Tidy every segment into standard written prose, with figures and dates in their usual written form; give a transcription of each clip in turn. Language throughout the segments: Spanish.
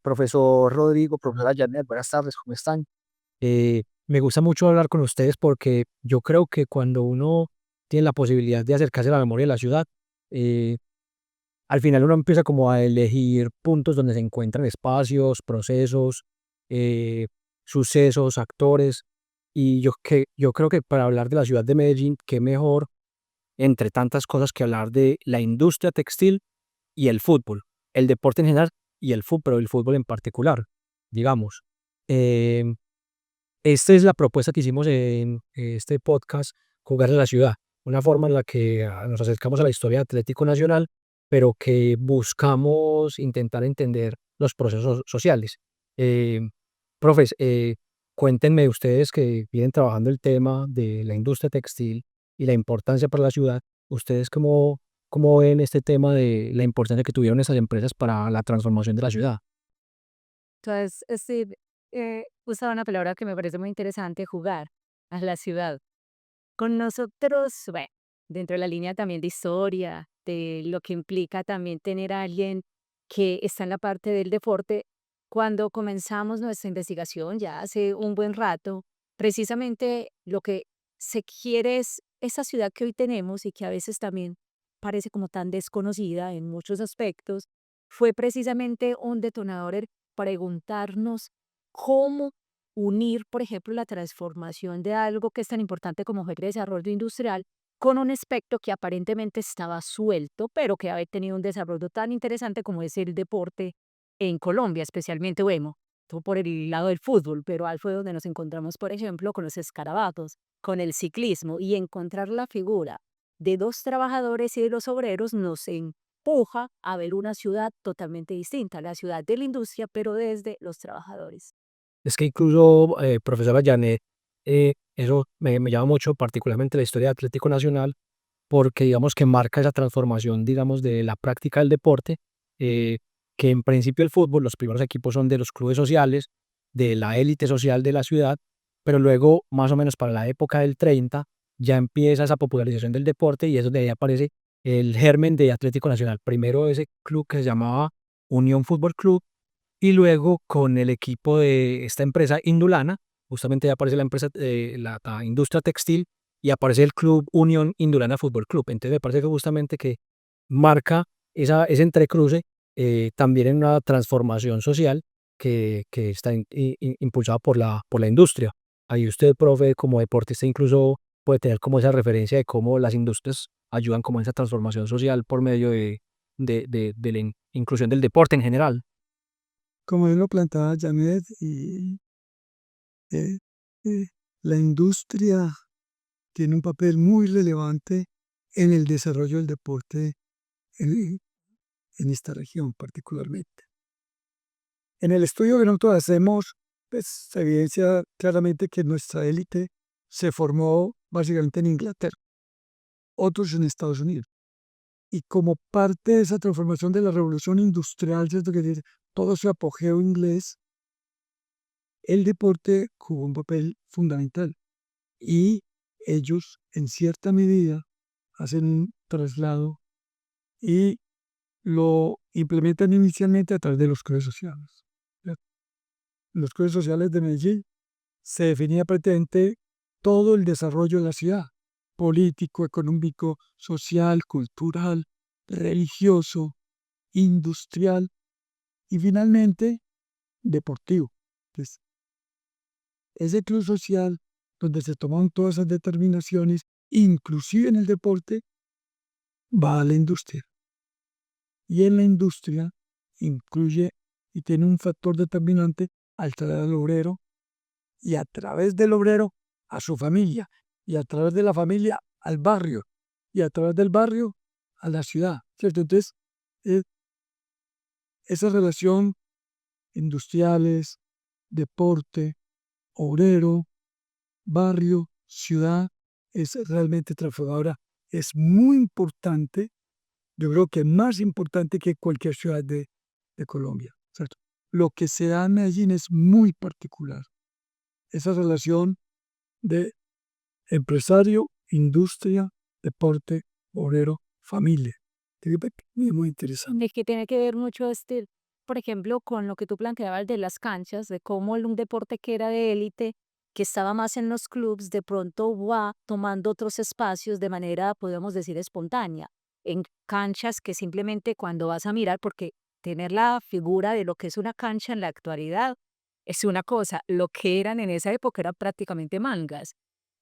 Profesor Rodrigo, profesora Janet, buenas tardes, ¿cómo están? Me gusta mucho hablar con ustedes porque yo creo que cuando uno tiene la posibilidad de acercarse a la memoria de la ciudad, eh, al final uno empieza como a elegir puntos donde se encuentran espacios, procesos, eh, sucesos, actores, y yo creo que para hablar de la ciudad de Medellín, qué mejor, entre tantas cosas, que hablar de la industria textil y el fútbol, el deporte en general y el fútbol, pero el fútbol en particular, digamos. Em, Esta es la propuesta que hicimos en este podcast, Jugar en la Ciudad, una forma en la que nos acercamos a la historia de Atlético Nacional, pero que buscamos intentar entender los procesos sociales. Em, Profes, cuéntenme ustedes que vienen trabajando el tema de la industria textil y la importancia para la ciudad, ¿ustedes cómo ven este tema de la importancia que tuvieron esas empresas para la transformación de la ciudad? Entonces, Steve usaba una palabra que me parece muy interesante, jugar a la ciudad. Con nosotros, bueno, dentro de la línea también de historia, de lo que implica también tener a alguien que está en la parte del deporte, cuando comenzamos nuestra investigación ya hace un buen rato, precisamente lo que se quiere es esa ciudad que hoy tenemos y que a veces también parece como tan desconocida en muchos aspectos, fue precisamente un detonador el preguntarnos cómo unir, por ejemplo, la transformación de algo que es tan importante como fue el desarrollo industrial con un aspecto que aparentemente estaba suelto, pero que había tenido un desarrollo tan interesante como es el deporte en Colombia, especialmente, bueno, todo por el lado del fútbol, pero ahí fue donde nos encontramos, por ejemplo, con los escarabatos, con el ciclismo, y encontrar la figura de dos trabajadores y de los obreros nos empuja a ver una ciudad totalmente distinta, la ciudad de la industria, pero desde los trabajadores. Es que incluso, profesora Janet, eso me llama mucho, particularmente la historia de Atlético Nacional, porque digamos que marca esa transformación, digamos, de la práctica del deporte, eh, que en principio el fútbol, los primeros equipos son de los clubes sociales, de la élite social de la ciudad, pero luego, más o menos para la época del 30 ya empieza esa popularización del deporte y es donde ahí aparece el germen de Atlético Nacional. Primero ese club que se llamaba Unión Fútbol Club, y luego con el equipo de esta empresa Indulana, justamente ya aparece la empresa, la industria textil, y aparece el club Unión Indulana Fútbol Club. Entonces me parece que justamente que marca ese entrecruce, también en una transformación social que está impulsada por la industria. Ahí usted, profe, como deportista, incluso puede tener como esa referencia de cómo las industrias ayudan como a esa transformación social por medio de la inclusión del deporte en general. Como bien lo planteaba Janet, eh, eh, la industria tiene un papel muy relevante en el desarrollo del deporte en, en esta región particularmente. En el estudio que nosotros hacemos, pues, se evidencia claramente que nuestra élite se formó básicamente en Inglaterra, otros en Estados Unidos. Y como parte de esa transformación de la revolución industrial, ¿cierto? Que tiene todo su apogeo inglés, el deporte jugó un papel fundamental. Y ellos, en cierta medida, hacen un traslado y lo implementan inicialmente a través de los clubes sociales. ¿Ya? Los clubes sociales de Medellín se definía prácticamente todo el desarrollo de la ciudad, político, económico, social, cultural, religioso, industrial y finalmente deportivo. Entonces, ese club social donde se toman todas esas determinaciones, inclusive en el deporte, va a la industria. Y en la industria incluye y tiene un factor determinante al traer al obrero y a través del obrero a su familia y a través de la familia al barrio y a través del barrio a la ciudad, ¿cierto? Entonces, eh, esa relación industriales, deporte, obrero, barrio, ciudad, es realmente transformadora. Es muy importante, yo creo que más importante que cualquier ciudad de Colombia, ¿cierto? Lo que se da en Medellín es muy particular. Esa relación de empresario, industria, deporte, obrero, familia. Es muy interesante. Es que tiene que ver mucho, por ejemplo, con lo que tú planteabas de las canchas, de cómo un deporte que era de élite, que estaba más en los clubs, de pronto va tomando otros espacios de manera, podemos decir, espontánea, en canchas que simplemente cuando vas a mirar, porque tener la figura de lo que es una cancha en la actualidad es una cosa, lo que eran en esa época eran prácticamente mangas.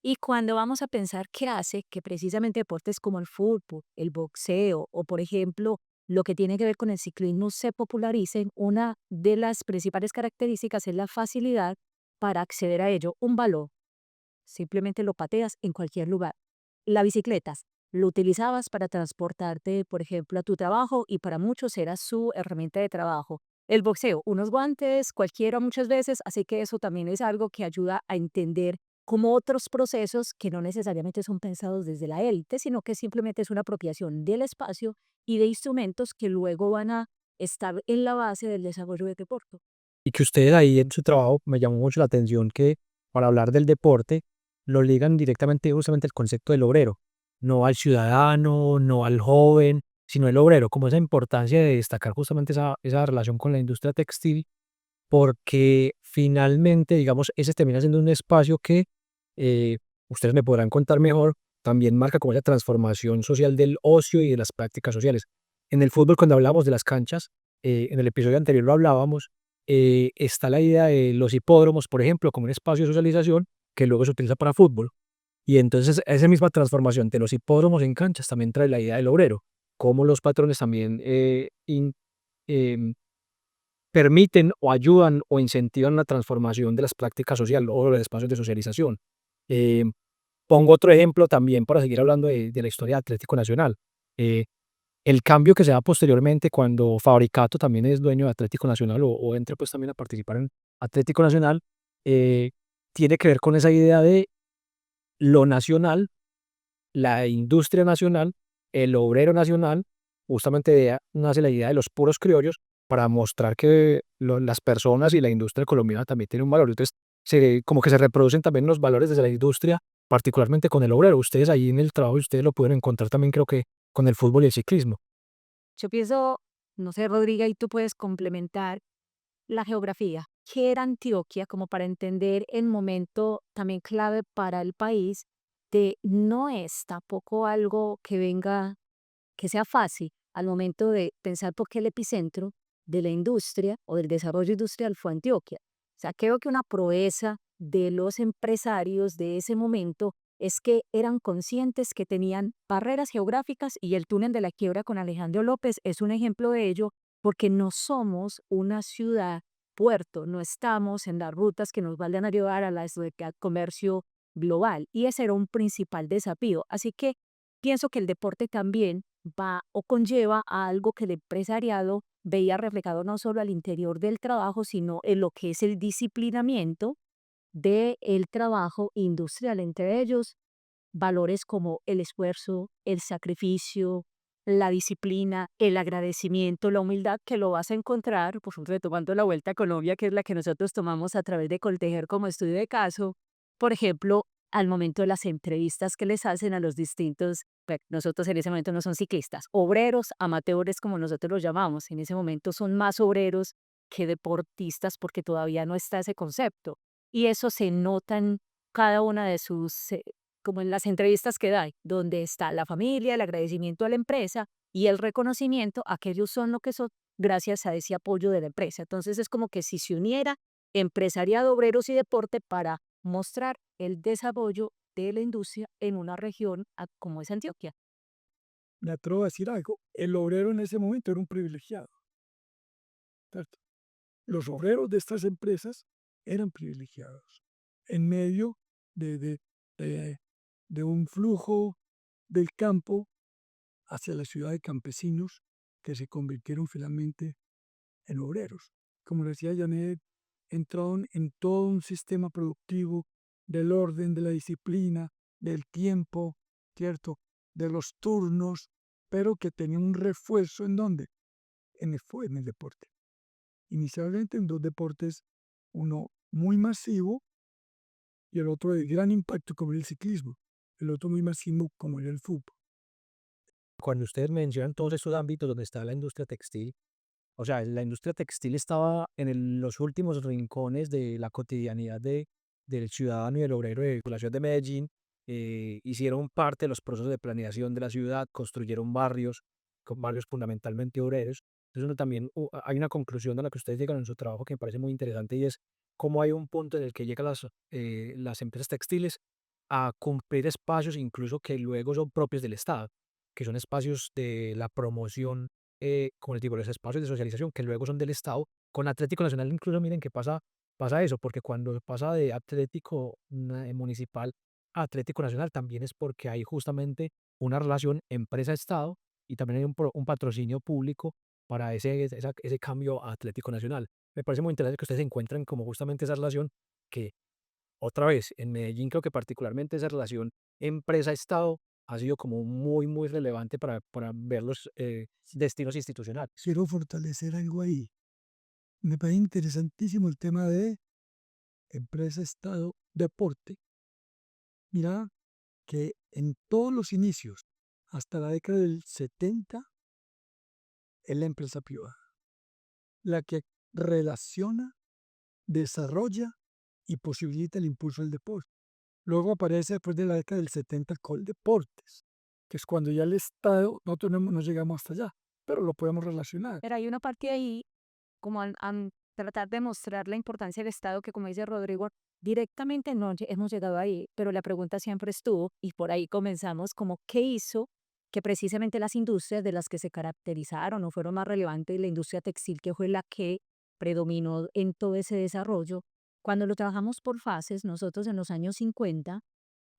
Y cuando vamos a pensar qué hace que precisamente deportes como el fútbol, el boxeo o, por ejemplo, lo que tiene que ver con el ciclismo se popularicen, una de las principales características es la facilidad para acceder a ello. Un balón, simplemente lo pateas en cualquier lugar. La bicicleta, lo utilizabas para transportarte, por ejemplo, a tu trabajo y para muchos era su herramienta de trabajo. El boxeo, unos guantes, cualquiera muchas veces, así que eso también es algo que ayuda a entender como otros procesos que no necesariamente son pensados desde la élite, sino que simplemente es una apropiación del espacio y de instrumentos que luego van a estar en la base del desarrollo de deporte. Y que ustedes ahí en su trabajo me llamó mucho la atención que para hablar del deporte lo ligan directamente justamente al concepto del obrero, no al ciudadano, no al joven, sino el obrero, como esa importancia de destacar justamente esa relación con la industria textil, porque finalmente, digamos, ese termina siendo un espacio que eh, ustedes me podrán contar mejor, también marca como esa transformación social del ocio y de las prácticas sociales. En el fútbol, cuando hablamos de las canchas, en el episodio anterior lo hablábamos, está la idea de los hipódromos, por ejemplo, como un espacio de socialización que luego se utiliza para fútbol. Y entonces esa misma transformación de los hipódromos en canchas también trae la idea del obrero, cómo los patrones también em, permiten o ayudan o incentivan la transformación de las prácticas sociales o de los espacios de socialización. Em, Pongo otro ejemplo también para seguir hablando de la historia de Atlético Nacional. Eh, el cambio que se da posteriormente cuando Fabricato también es dueño de Atlético Nacional o entra pues también a participar en Atlético Nacional, eh, tiene que ver con esa idea de lo nacional, la industria nacional, el obrero nacional, justamente de ahí nace la idea de los puros criollos para mostrar que las personas y la industria colombiana también tienen un valor. Entonces, como que se reproducen también los valores desde la industria, particularmente con el obrero. Ustedes ahí en el trabajo, ustedes lo pueden encontrar también creo que con el fútbol y el ciclismo. Yo pienso, no sé, Rodriga, y tú puedes complementar la geografía. ¿Qué era Antioquia? Como para entender el momento también clave para el país, de no es tampoco algo que venga, que sea fácil al momento de pensar por qué el epicentro de la industria o del desarrollo industrial fue Antioquia. O sea, creo que una proeza de los empresarios de ese momento es que eran conscientes que tenían barreras geográficas y el túnel de la quiebra con Alejandro López es un ejemplo de ello porque no somos una ciudad puerto, no estamos en las rutas que nos vayan a llevar a la comercio global y ese era un principal desafío. Así que pienso que el deporte también va o conlleva a algo que el empresariado veía reflejado no solo al interior del trabajo, sino en lo que es el disciplinamiento del trabajo industrial, entre ellos valores como el esfuerzo, el sacrificio, la disciplina, el agradecimiento, la humildad, que lo vas a encontrar, por ejemplo, tomando la Vuelta a Colombia, que es la que nosotros tomamos a través de Coltejer como estudio de caso, por ejemplo, al momento de las entrevistas que les hacen a los distintos, bueno, nosotros en ese momento no son ciclistas, obreros, amateurs como nosotros los llamamos, en ese momento son más obreros que deportistas porque todavía no está ese concepto. Y eso se nota en cada una de sus como en las entrevistas que da, donde está la familia, el agradecimiento a la empresa y el reconocimiento a que ellos son lo que son gracias a ese apoyo de la empresa. Entonces es como que si se uniera empresariado, obreros y deporte para mostrar el desarrollo de la industria en una región como es Antioquia. Me atrevo a decir algo, el obrero en ese momento era un privilegiado, ¿cierto? Los obreros de estas empresas eran privilegiados en medio de, de, de, de un flujo del campo hacia la ciudad de campesinos que se convirtieron finalmente en obreros. Como decía Janet, entraron en todo un sistema productivo del orden, de la disciplina, del tiempo, ¿cierto? De los turnos, pero que tenía un refuerzo en dónde? En el deporte. Inicialmente en dos deportes, uno muy masivo y el otro de gran impacto como era el ciclismo, el otro muy masivo como era el fútbol. Cuando ustedes mencionan todos estos ámbitos donde está la industria textil, O sea, la industria textil estaba en los últimos rincones de la cotidianidad del ciudadano y del obrero de la ciudad de Medellín. Hicieron parte de los procesos de planeación de la ciudad, construyeron barrios, con barrios fundamentalmente obreros. Entonces uno también, hay una conclusión a la que ustedes llegan en su trabajo que me parece muy interesante y es cómo hay un punto en el que llegan las empresas textiles a cumplir espacios incluso que luego son propios del Estado, que son espacios de la promoción, como les digo, los espacios de socialización que luego son del Estado. Con Atlético Nacional incluso miren que pasa eso, porque cuando pasa de Atlético Municipal a Atlético Nacional también es porque hay justamente una relación empresa-Estado y también hay un patrocinio público para ese cambio a Atlético Nacional. Me parece muy interesante que ustedes encuentren como justamente esa relación que, otra vez, en Medellín creo que particularmente esa relación empresa-Estado ha sido como muy, muy relevante para ver los destinos institucionales. Quiero fortalecer algo ahí. Me parece interesantísimo el tema de empresa, Estado, deporte. Mira que en todos los inicios, hasta la década del 70, es la empresa privada la que relaciona, desarrolla y posibilita el impulso del deporte. Luego aparece después de la década del 70 Coldeportes, que es cuando ya el Estado, nosotros no llegamos hasta allá, pero lo podemos relacionar. Pero hay una parte ahí, como al tratar de mostrar la importancia del Estado, que como dice Rodrigo, directamente no hemos llegado ahí, pero la pregunta siempre estuvo, y por ahí comenzamos, como qué hizo que precisamente las industrias de las que se caracterizaron o fueron más relevantes, la industria textil, que fue la que predominó en todo ese desarrollo, cuando lo trabajamos por fases, nosotros en los años 50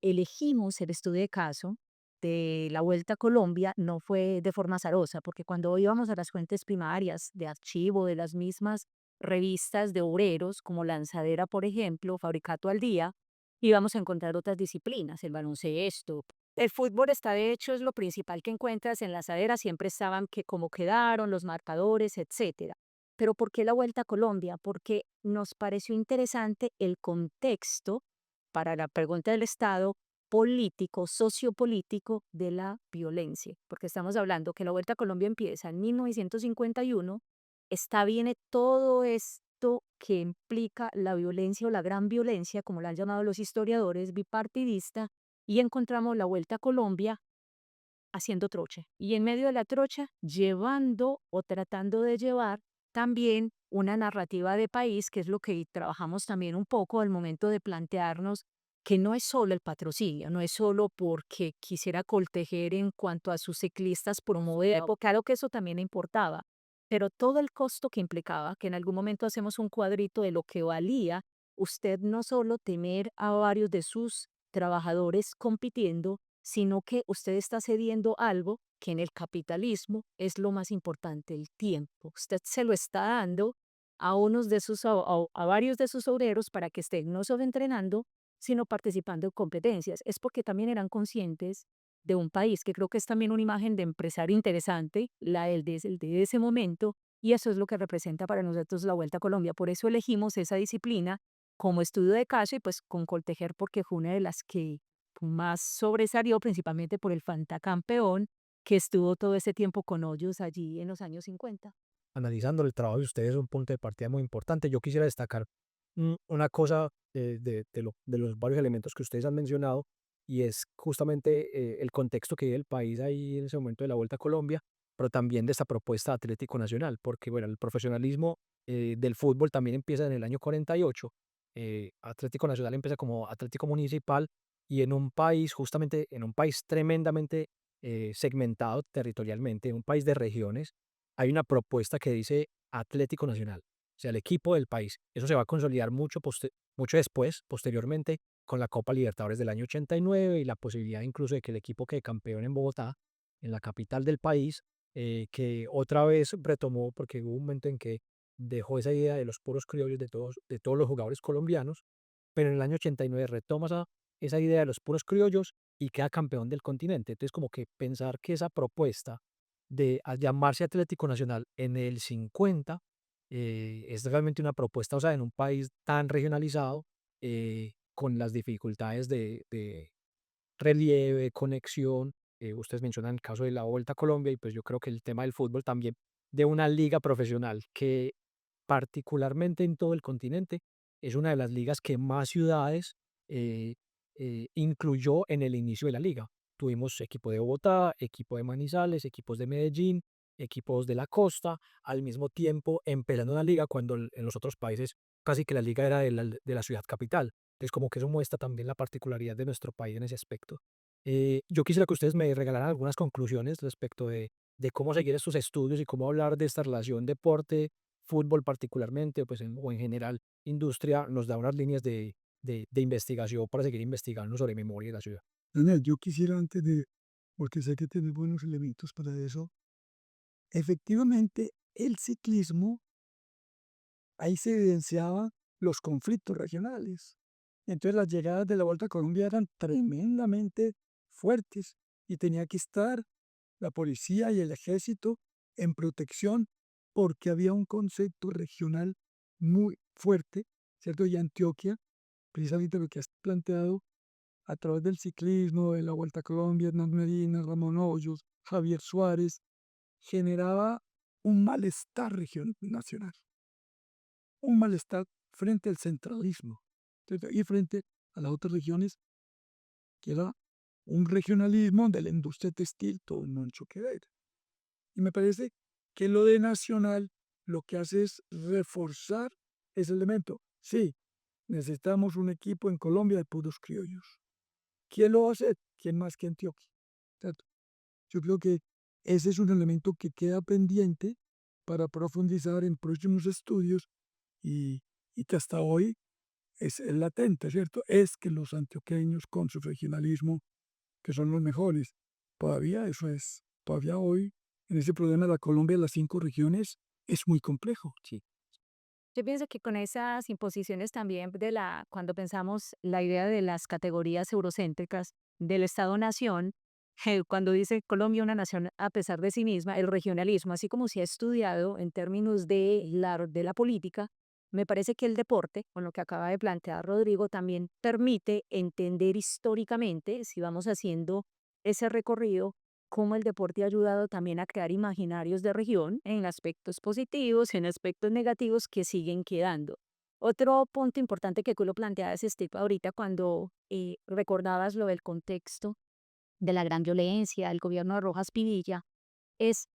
elegimos el estudio de caso de la Vuelta a Colombia, no fue de forma azarosa, porque cuando íbamos a las fuentes primarias de archivo de las mismas revistas de obreros, como Lanzadera, por ejemplo, Fabricato al Día, íbamos a encontrar otras disciplinas, el baloncesto. El fútbol está, de hecho, es lo principal que encuentras en Lanzadera, siempre estaban que cómo quedaron, los marcadores, etcétera. Pero ¿por qué la Vuelta a Colombia? Porque nos pareció interesante el contexto para la pregunta del Estado político, sociopolítico de la violencia, porque estamos hablando que la Vuelta a Colombia empieza en 1951, está viene todo esto que implica la violencia o la gran violencia, como la han llamado los historiadores, bipartidista, y encontramos la Vuelta a Colombia haciendo trocha. Y en medio de la trocha, llevando o tratando de llevar también una narrativa de país, que es lo que trabajamos también un poco al momento de plantearnos que no es solo el patrocinio, no es solo porque quisiera coltejer en cuanto a sus ciclistas, promover, claro que eso también importaba, pero todo el costo que implicaba, que en algún momento hacemos un cuadrito de lo que valía usted no solo tener a varios de sus trabajadores compitiendo, sino que usted está cediendo algo que en el capitalismo es lo más importante, el tiempo. Usted se lo está dando a unos de sus, a varios de sus obreros para que estén no solo entrenando, sino participando en competencias. Es porque también eran conscientes de un país, que creo que es también una imagen de empresario interesante, la del de ese momento, y eso es lo que representa para nosotros la Vuelta a Colombia. Por eso elegimos esa disciplina como estudio de caso y pues con Coltejer porque fue una de las que más sobresalió, principalmente por el Fantacampeón, que estuvo todo ese tiempo con Hoyos allí en los años 50. Analizando el trabajo de ustedes es un punto de partida muy importante. Yo quisiera destacar una cosa de los varios elementos que ustedes han mencionado y es justamente el contexto que vive el país ahí en ese momento de la Vuelta a Colombia, pero también de esta propuesta de Atlético Nacional, porque bueno, el profesionalismo del fútbol también empieza en el año 48. Atlético Nacional empieza como Atlético Municipal y en un país, justamente en un país tremendamente segmentado territorialmente, un país de regiones, hay una propuesta que dice Atlético Nacional, o sea, el equipo del país. Eso se va a consolidar mucho después, posteriormente, con la Copa Libertadores del año 89 y la posibilidad incluso de que el equipo quede campeón en Bogotá, en la capital del país, que otra vez retomó, porque hubo un momento en que dejó esa idea de los puros criollos de todos los jugadores colombianos, pero en el año 89 retoma esa idea de los puros criollos y queda campeón del continente. Entonces, como que pensar que esa propuesta de llamarse Atlético Nacional en el 50 es realmente una propuesta, o sea, en un país tan regionalizado, con las dificultades de relieve, conexión. Ustedes mencionan el caso de la Vuelta a Colombia y pues yo creo que el tema del fútbol también de una liga profesional que particularmente en todo el continente es una de las ligas que más ciudades eh, incluyó en el inicio de la liga. Tuvimos equipo de Bogotá, equipo de Manizales, equipos de Medellín, equipos de la costa, al mismo tiempo empezando la liga cuando en los otros países casi que la liga era de la ciudad capital. Entonces como que eso muestra también la particularidad de nuestro país en ese aspecto. Yo quisiera que ustedes me regalaran algunas conclusiones respecto de cómo seguir estos estudios y cómo hablar de esta relación deporte, fútbol particularmente, pues o en general, industria, nos da unas líneas de investigación para seguir investigando sobre memoria de la ciudad. Daniel, yo quisiera antes de, porque sé que tienes buenos elementos para eso, efectivamente el ciclismo, ahí se evidenciaban los conflictos regionales. Entonces las llegadas de la Vuelta a Colombia eran tremendamente fuertes y tenía que estar la policía y el ejército en protección porque había un concepto regional muy fuerte, ¿cierto? Y Antioquia, precisamente lo que has planteado a través del ciclismo, de la Vuelta a Colombia, Hernán Medina, Ramón Hoyos, Javier Suárez, generaba un malestar nacional, un malestar frente al centralismo, ¿cierto? Y frente a las otras regiones, que era un regionalismo de la industria textil, todo mucho que ver. Y me parece que lo de nacional lo que hace es reforzar ese elemento. Sí, necesitamos un equipo en Colombia de puros criollos. ¿Quién lo va a hacer? ¿Quién más que Antioquia? ¿Cierto? Yo creo que ese es un elemento que queda pendiente para profundizar en próximos estudios y, y que hasta hoy es latente, ¿cierto? Es que los antioqueños con su regionalismo, que son los mejores, todavía eso es, todavía hoy, en ese problema de la Colombia, las 5 regiones, es muy complejo. Sí. Yo pienso que con esas imposiciones también cuando pensamos la idea de las categorías eurocéntricas del Estado-nación, cuando dice Colombia una nación a pesar de sí misma, el regionalismo, así como se ha estudiado en términos de la política, me parece que el deporte, con lo que acaba de plantear Rodrigo, también permite entender históricamente, si vamos haciendo ese recorrido, cómo el deporte ha ayudado también a crear imaginarios de región en aspectos positivos y en aspectos negativos que siguen quedando. Otro punto importante que tú lo planteabas, Steve, ahorita cuando recordabas lo del contexto de la gran violencia, el gobierno de Rojas Pinilla, es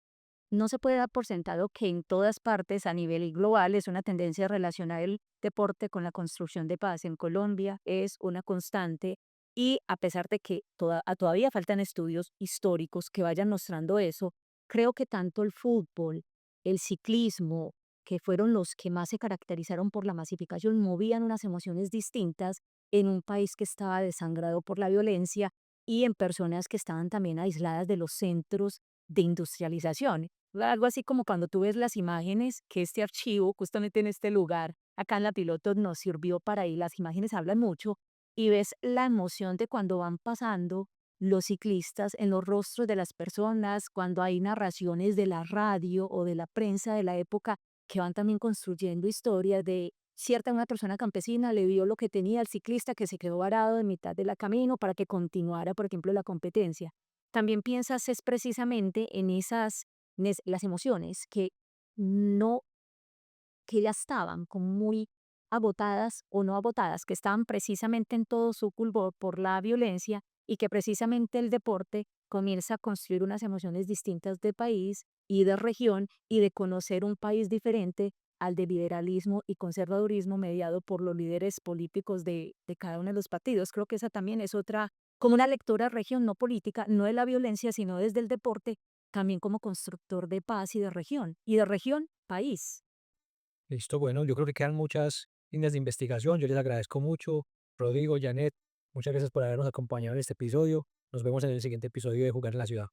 no se puede dar por sentado que en todas partes a nivel global es una tendencia a relacionar el deporte con la construcción de paz. En Colombia es una constante y a pesar de que todavía faltan estudios históricos que vayan mostrando eso, creo que tanto el fútbol, el ciclismo, que fueron los que más se caracterizaron por la masificación, movían unas emociones distintas en un país que estaba desangrado por la violencia y en personas que estaban también aisladas de los centros de industrialización. Algo así como cuando tú ves las imágenes, que este archivo, justamente en este lugar, acá en La Piloto, nos sirvió para ir, las imágenes hablan mucho, y ves la emoción de cuando van pasando los ciclistas en los rostros de las personas, cuando hay narraciones de la radio o de la prensa de la época que van también construyendo historias de cierta una persona campesina le vio lo que tenía el ciclista que se quedó varado en mitad del camino para que continuara, por ejemplo, la competencia. También piensas es precisamente en las emociones no, que ya estaban como muy agotadas o no agotadas, que estaban precisamente en todo su fulgor por la violencia y que precisamente el deporte comienza a construir unas emociones distintas de país y de región y de conocer un país diferente al de liberalismo y conservadurismo mediado por los líderes políticos de cada uno de los partidos. Creo que esa también es otra, como una lectura región, no política, no de la violencia, sino desde el deporte, también como constructor de paz y de región, país. Listo, bueno, yo creo que quedan muchas líneas de investigación. Yo les agradezco mucho, Rodrigo, Janet, muchas gracias por habernos acompañado en este episodio. Nos vemos en el siguiente episodio de Jugar en la Ciudad.